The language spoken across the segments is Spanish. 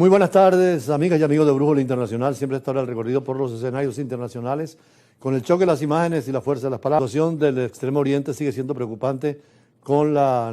Muy buenas tardes, amigas y amigos de Brújula Internacional. Siempre estará el recorrido por los escenarios internacionales con el choque de las imágenes y la fuerza de las palabras. La situación del Extremo Oriente sigue siendo preocupante con la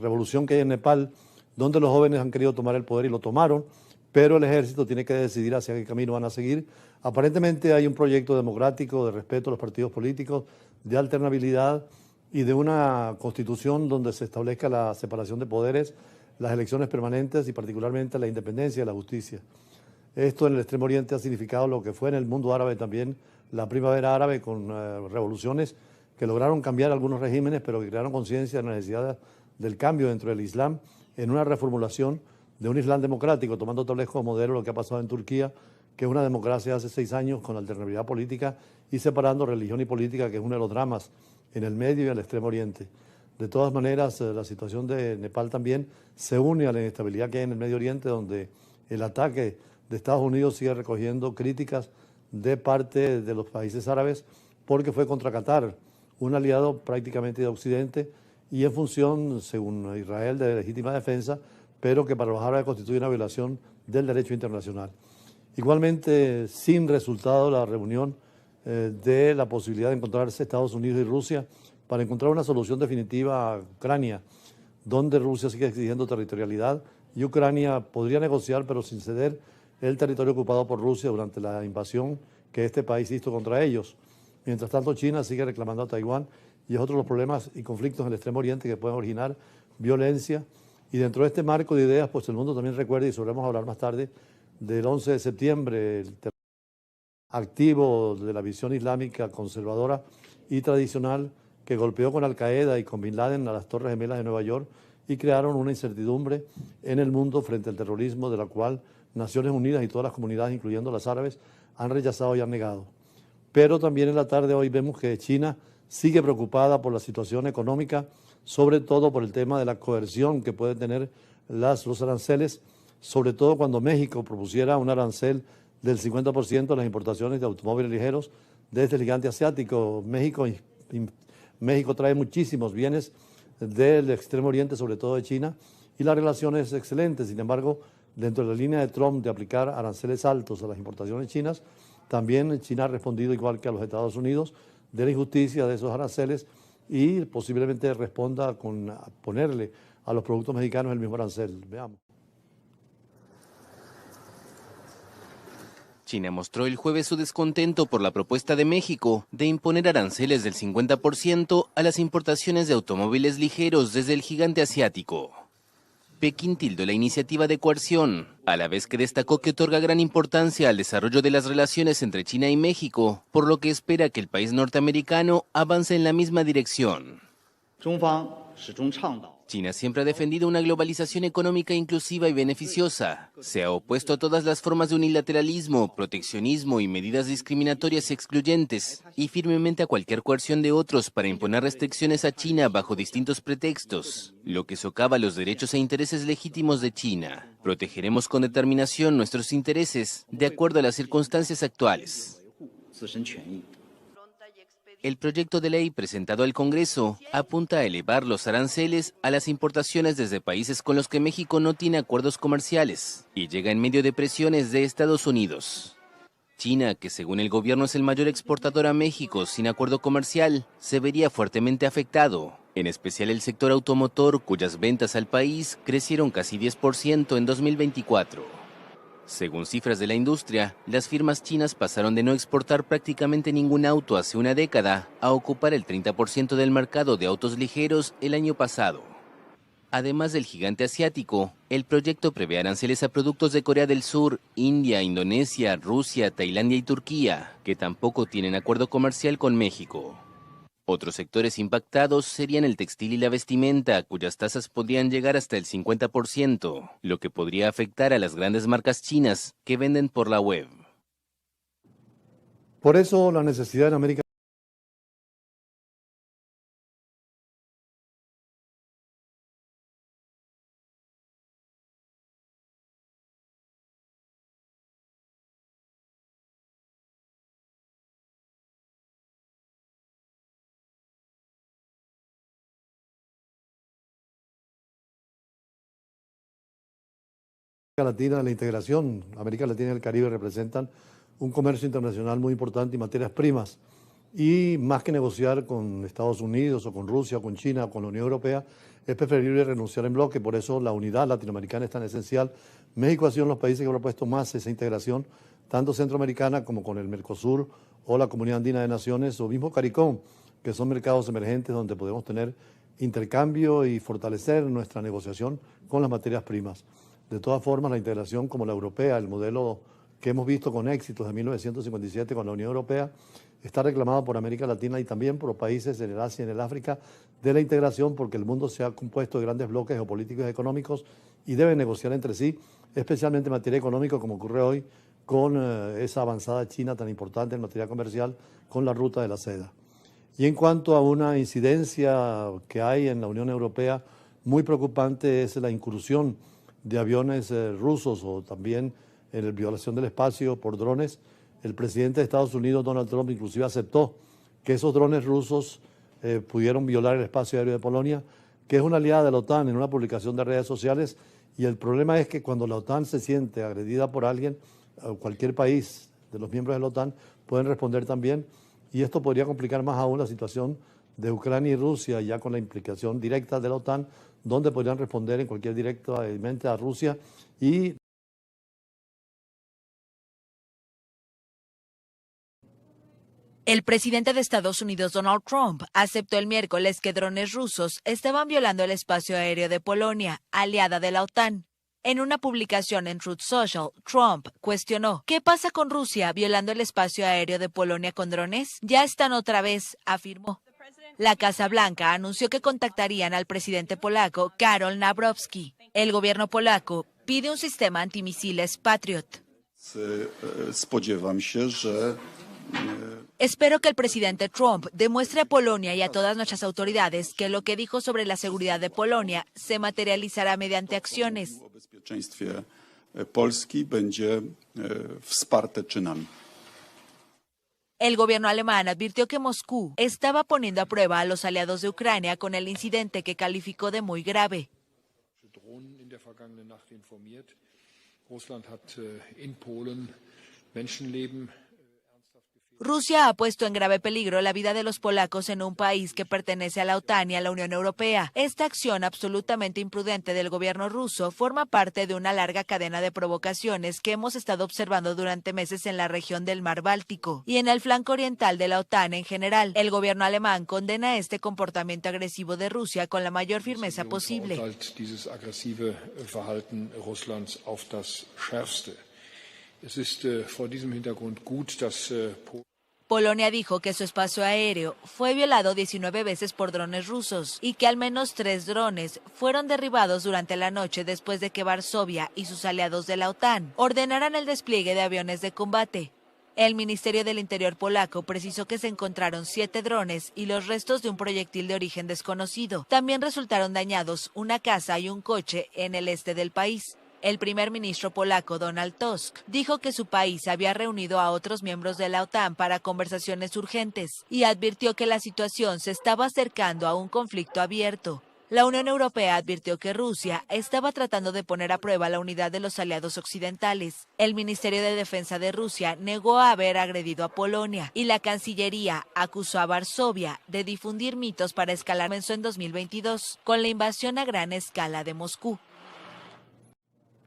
revolución que hay en Nepal, donde los jóvenes han querido tomar el poder y lo tomaron, pero el ejército tiene que decidir hacia qué camino van a seguir. Aparentemente hay un proyecto democrático de respeto a los partidos políticos, de alternabilidad y de una constitución donde se establezca la separación de poderes, las elecciones permanentes y particularmente la independencia de la justicia. Esto en el Extremo Oriente ha significado lo que fue en el mundo árabe también la primavera árabe con revoluciones que lograron cambiar algunos regímenes, pero que crearon conciencia de la necesidad del cambio dentro del Islam en una reformulación de un Islam democrático, tomando tal vez como modelo lo que ha pasado en Turquía, que es una democracia hace 6 años con alternabilidad política y separando religión y política, que es uno de los dramas en el Medio y el Extremo Oriente. De todas maneras, la situación de Nepal también se une a la inestabilidad que hay en el Medio Oriente, donde el ataque de Estados Unidos sigue recogiendo críticas de parte de los países árabes, porque fue contra Qatar, un aliado prácticamente de Occidente, y en función, según Israel, de legítima defensa, pero que para los árabes constituye una violación del derecho internacional. Igualmente, sin resultado la reunión de la posibilidad de encontrarse Estados Unidos y Rusia para encontrar una solución definitiva a Ucrania, donde Rusia sigue exigiendo territorialidad y Ucrania podría negociar, pero sin ceder el territorio ocupado por Rusia durante la invasión que este país hizo contra ellos. Mientras tanto, China sigue reclamando a Taiwán y es otro de los problemas y conflictos en el Extremo Oriente que pueden originar violencia. Y dentro de este marco de ideas, pues el mundo también recuerda, y sobre vamos a hablar más tarde, del 11 de septiembre, el activo de la visión islámica conservadora y tradicional que golpeó con Al-Qaeda y con Bin Laden a las Torres Gemelas de Nueva York y crearon una incertidumbre en el mundo frente al terrorismo, de la cual Naciones Unidas y todas las comunidades, incluyendo las árabes, han rechazado y han negado. Pero también en la tarde de hoy vemos que China sigue preocupada por la situación económica, sobre todo por el tema de la coerción que pueden tener los aranceles, sobre todo cuando México propusiera un arancel del 50% de las importaciones de automóviles ligeros de este gigante asiático. México trae muchísimos bienes del Extremo Oriente, sobre todo de China, y la relación es excelente. Sin embargo, dentro de la línea de Trump de aplicar aranceles altos a las importaciones chinas, también China ha respondido igual que a los Estados Unidos de la injusticia de esos aranceles y posiblemente responda con ponerle a los productos mexicanos el mismo arancel. Veamos. China mostró el jueves su descontento por la propuesta de México de imponer aranceles del 50% a las importaciones de automóviles ligeros desde el gigante asiático. Pekín tildó la iniciativa de coerción, a la vez que destacó que otorga gran importancia al desarrollo de las relaciones entre China y México, por lo que espera que el país norteamericano avance en la misma dirección. China siempre ha defendido una globalización económica inclusiva y beneficiosa. Se ha opuesto a todas las formas de unilateralismo, proteccionismo y medidas discriminatorias y excluyentes, y firmemente a cualquier coerción de otros para imponer restricciones a China bajo distintos pretextos, lo que socava los derechos e intereses legítimos de China. Protegeremos con determinación nuestros intereses de acuerdo a las circunstancias actuales. El proyecto de ley presentado al Congreso apunta a elevar los aranceles a las importaciones desde países con los que México no tiene acuerdos comerciales y llega en medio de presiones de Estados Unidos. China, que según el gobierno es el mayor exportador a México sin acuerdo comercial, se vería fuertemente afectado, en especial el sector automotor, cuyas ventas al país crecieron casi 10% en 2024. Según cifras de la industria, las firmas chinas pasaron de no exportar prácticamente ningún auto hace una década a ocupar el 30% del mercado de autos ligeros el año pasado. Además del gigante asiático, el proyecto prevé aranceles a productos de Corea del Sur, India, Indonesia, Rusia, Tailandia y Turquía, que tampoco tienen acuerdo comercial con México. Otros sectores impactados serían el textil y la vestimenta, cuyas tasas podrían llegar hasta el 50%, lo que podría afectar a las grandes marcas chinas que venden por la web. Por eso la necesidad en América Latina, la integración, América Latina y el Caribe representan un comercio internacional muy importante y materias primas. Y más que negociar con Estados Unidos o con Rusia o con China o con la Unión Europea, es preferible renunciar en bloque. Por eso la unidad latinoamericana es tan esencial. México ha sido uno de los países que ha propuesto más esa integración, tanto centroamericana como con el Mercosur o la Comunidad Andina de Naciones o mismo CARICOM, que son mercados emergentes donde podemos tener intercambio y fortalecer nuestra negociación con las materias primas. De todas formas, la integración como la europea, el modelo que hemos visto con éxito desde 1957 con la Unión Europea, está reclamado por América Latina y también por los países en el Asia y en el África de la integración, porque el mundo se ha compuesto de grandes bloques geopolíticos y económicos y deben negociar entre sí, especialmente en materia económica, como ocurre hoy con esa avanzada China tan importante en materia comercial, con la ruta de la seda. Y en cuanto a una incidencia que hay en la Unión Europea, muy preocupante es la incursión de aviones rusos o también en la violación del espacio por drones. El presidente de Estados Unidos, Donald Trump, inclusive aceptó que esos drones rusos pudieron violar el espacio aéreo de Polonia, que es una aliada de la OTAN, en una publicación de redes sociales. Y el problema es que cuando la OTAN se siente agredida por alguien, cualquier país de los miembros de la OTAN pueden responder también. Y esto podría complicar más aún la situación de Ucrania y Rusia, ya con la implicación directa de la OTAN, donde podrían responder en cualquier directamente a Rusia y el presidente de Estados Unidos, Donald Trump, aceptó el miércoles que drones rusos estaban violando el espacio aéreo de Polonia, aliada de la OTAN. En una publicación en Truth Social, Trump cuestionó: ¿qué pasa con Rusia violando el espacio aéreo de Polonia con drones? Ya están otra vez, afirmó. La Casa Blanca anunció que contactarían al presidente polaco, Karol Nawrocki. El gobierno polaco pide un sistema antimisiles Patriot. Espero que el presidente Trump demuestre a Polonia y a todas nuestras autoridades que lo que dijo sobre la seguridad de Polonia se materializará mediante acciones. El gobierno alemán advirtió que Moscú estaba poniendo a prueba a los aliados de Ucrania con el incidente que calificó de muy grave. Rusia ha puesto en grave peligro la vida de los polacos en un país que pertenece a la OTAN y a la Unión Europea. Esta acción absolutamente imprudente del gobierno ruso forma parte de una larga cadena de provocaciones que hemos estado observando durante meses en la región del Mar Báltico y en el flanco oriental de la OTAN en general. El gobierno alemán condena este comportamiento agresivo de Rusia con la mayor firmeza posible. Polonia dijo que su espacio aéreo fue violado 19 veces por drones rusos y que al menos 3 drones fueron derribados durante la noche después de que Varsovia y sus aliados de la OTAN ordenaran el despliegue de aviones de combate. El Ministerio del Interior polaco precisó que se encontraron 7 drones y los restos de un proyectil de origen desconocido. También resultaron dañados una casa y un coche en el este del país. El primer ministro polaco, Donald Tusk, dijo que su país había reunido a otros miembros de la OTAN para conversaciones urgentes y advirtió que la situación se estaba acercando a un conflicto abierto. La Unión Europea advirtió que Rusia estaba tratando de poner a prueba la unidad de los aliados occidentales. El Ministerio de Defensa de Rusia negó haber agredido a Polonia y la Cancillería acusó a Varsovia de difundir mitos para escalar. Comenzó en 2022 con la invasión a gran escala de Moscú.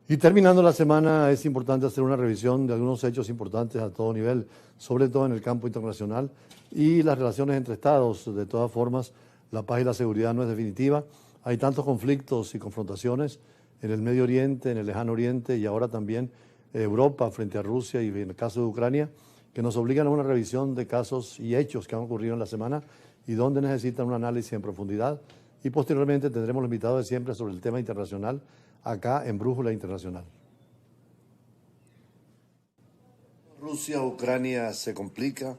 Y terminando la semana, es importante hacer una revisión de algunos hechos importantes a todo nivel, sobre todo en el campo internacional y las relaciones entre estados. De todas formas, la paz y la seguridad no es definitiva. Hay tantos conflictos y confrontaciones en el Medio Oriente, en el Lejano Oriente y ahora también Europa frente a Rusia y en el caso de Ucrania, que nos obligan a una revisión de casos y hechos que han ocurrido en la semana y donde necesitan un análisis en profundidad. Y posteriormente tendremos los invitados de siempre sobre el tema internacional acá en Brújula Internacional. Rusia-Ucrania se complica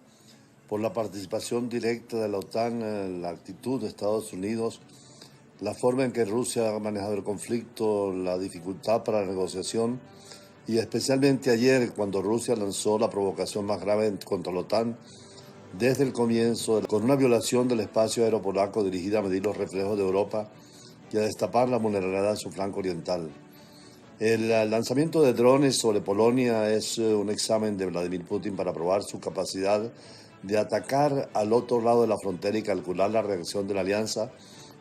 por la participación directa de la OTAN, la actitud de Estados Unidos, la forma en que Rusia ha manejado el conflicto, la dificultad para la negociación y especialmente ayer cuando Rusia lanzó la provocación más grave contra la OTAN desde el comienzo, con una violación del espacio aéreo polaco dirigida a medir los reflejos de Europa y a destapar la vulnerabilidad de su flanco oriental. El lanzamiento de drones sobre Polonia es un examen de Vladimir Putin para probar su capacidad de atacar al otro lado de la frontera y calcular la reacción de la alianza.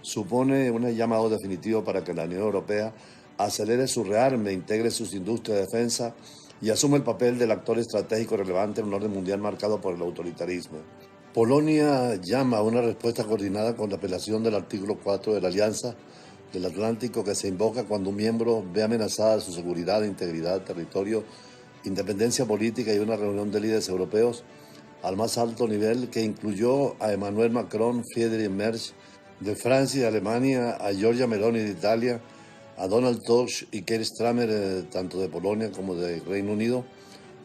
Supone un llamado definitivo para que la Unión Europea acelere su rearme, integre sus industrias de defensa y asuma el papel del actor estratégico relevante en un orden mundial marcado por el autoritarismo. Polonia llama a una respuesta coordinada con la apelación del artículo 4 de la Alianza del Atlántico que se invoca cuando un miembro ve amenazada su seguridad, integridad, territorio, independencia política y una reunión de líderes europeos al más alto nivel que incluyó a Emmanuel Macron, Friedrich Merz de Francia y de Alemania, a Giorgia Meloni de Italia, a Donald Tusk y Keir Starmer, tanto de Polonia como de Reino Unido,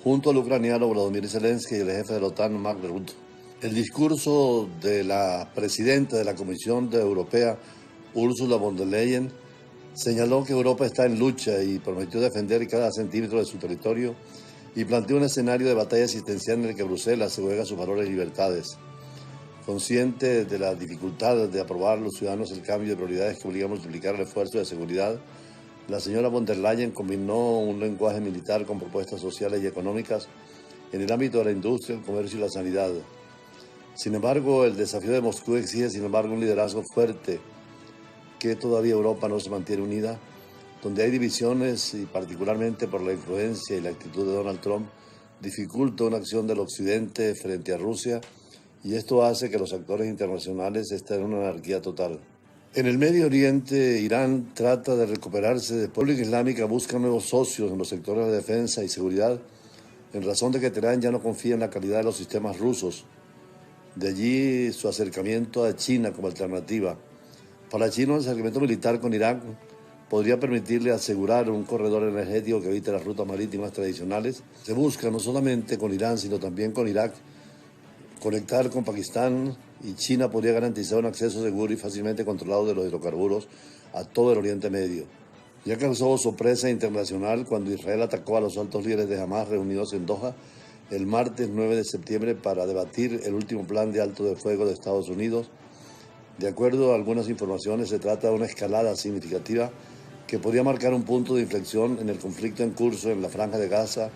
junto al ucraniano Volodymyr Zelensky y el jefe de la OTAN, Mark Rutte. El discurso de la presidenta de la Comisión Europea, Ursula von der Leyen, señaló que Europa está en lucha y prometió defender cada centímetro de su territorio y planteó un escenario de batalla existencial en el que Bruselas se juega sus valores y libertades. Consciente de la dificultad de aprobar a los ciudadanos el cambio de prioridades que obliga a multiplicar el esfuerzo de seguridad, la señora von der Leyen combinó un lenguaje militar con propuestas sociales y económicas en el ámbito de la industria, el comercio y la sanidad. Sin embargo, el desafío de Moscú exige, un liderazgo fuerte, que todavía Europa no se mantiene unida, donde hay divisiones y particularmente por la influencia y la actitud de Donald Trump, dificulta una acción del Occidente frente a Rusia y esto hace que los actores internacionales estén en una anarquía total. En el Medio Oriente, Irán trata de recuperarse de República Islámica, busca nuevos socios en los sectores de defensa y seguridad, en razón de que Teherán ya no confía en la calidad de los sistemas rusos. De allí su acercamiento a China como alternativa. Para China, el acercamiento militar con Irán podría permitirle asegurar un corredor energético que evite las rutas marítimas tradicionales. Se busca no solamente con Irán, sino también con Irak, conectar con Pakistán, y China podría garantizar un acceso seguro y fácilmente controlado de los hidrocarburos a todo el Oriente Medio. Ya causó sorpresa internacional cuando Israel atacó a los altos líderes de Hamas reunidos en Doha el martes 9 de septiembre para debatir el último plan de alto de fuego de Estados Unidos. De acuerdo a algunas informaciones, se trata de una escalada significativa que podría marcar un punto de inflexión en el conflicto en curso en la Franja de Gaza.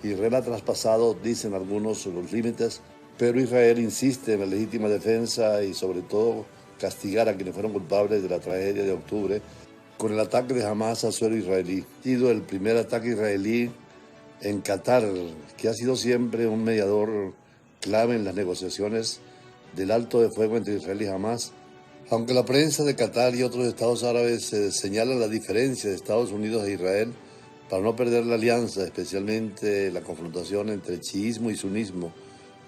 Israel ha traspasado, dicen algunos, los límites, pero Israel insiste en la legítima defensa y sobre todo castigar a quienes fueron culpables de la tragedia de octubre con el ataque de Hamas a suelo israelí. Ha sido el primer ataque israelí en Qatar, que ha sido siempre un mediador clave en las negociaciones del alto de fuego entre Israel y Hamas. Aunque la prensa de Qatar y otros estados árabes señalan la diferencia de Estados Unidos e Israel para no perder la alianza, especialmente la confrontación entre chiismo y sunismo,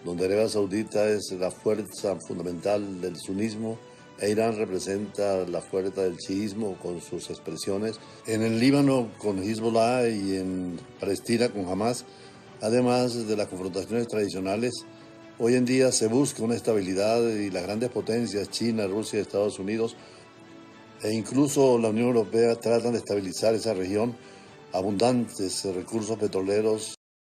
donde Arabia Saudita es la fuerza fundamental del sunismo e Irán representa la fuerza del chiismo con sus expresiones. En el Líbano con Hezbollah y en Palestina con Hamas, además de las confrontaciones tradicionales, hoy en día se busca una estabilidad y las grandes potencias, China, Rusia y Estados Unidos, e incluso la Unión Europea tratan de estabilizar esa región, abundantes recursos petroleros